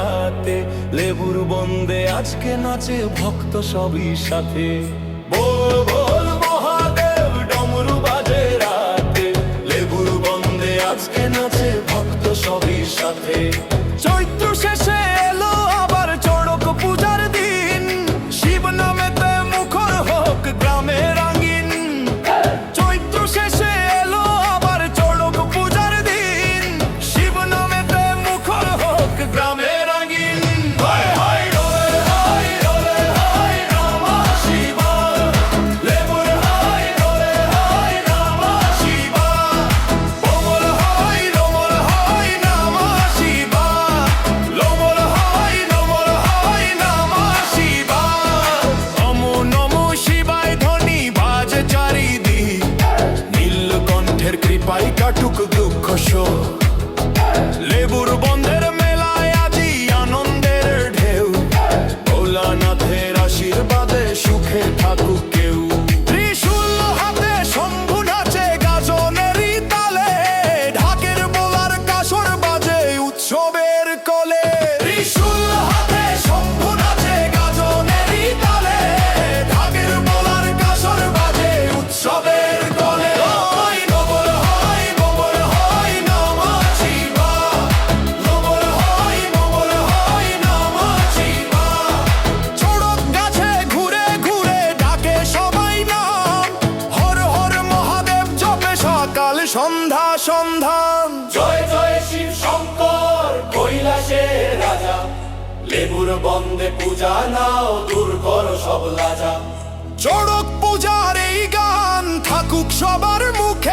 রাতে, লেবুর বন্দে আজকে নাচে ভক্ত সবই সাথে। বল বল মহাদেব ডমরু বাজে রাতে, লেবুর বন্দে আজকে নাচে ভক্ত সবই সাথে। চৈত্র শেষে এলো আবার চড়ক পূজার দিন, শিব নামেতে মুখর হোক গ্রামে রঙিন। চৈত্র শেষে এলো আবার চড়ক পূজার দিন, শিব নামেতে মুখর হোক গ্রামে রঙিন। হয় হয় ডোলে হয় ডোলে হয় নমঃ শিবায়, লেবুর হয় ডোলে হয় নমঃ শিবায়। ওমল হয় নমঃ শিবায়, লোমল হয় নমঃ শিবায়। নমো নমো শিবায় ধ্বনি বাজে চারিদিক, নীলকণ্ঠের কৃপায় কাটুক দুঃখ শোক। লেবুর বন্ধের মেলায় আজি আনন্দের ঢেউ, ভোলানাথের আশীর্বাদে সুখে থাকুক কেউ। ত্রিশূল হাতে শম্ভু নাচে গাজনেরই তালে, ঢাকের বোলার কাসর বাজে উৎসবের কলে। ত্রিশূল হাতে শম্ভু নাচে গাজনেরই তালে, ঢাকের বোলার কাসর বাজে উৎসবের কলে। হয় নমল হয় নমঃ শিবায়, নমল হয় নমঃ শিবায়। চড়ক গাছে ঘুরে ঘুরে ডাকে সবাই নাম, হর হর মহাদেব জপে সকাল সন্ধ্যা সন্ধান। জয় জয় শিব শঙ্কর কৈলাসের রাজা, লেবুর বন্দে পূজা নাও দূর করো সব লাজা। চড়ক পূজার এই গান থাকুক সবার মুখে,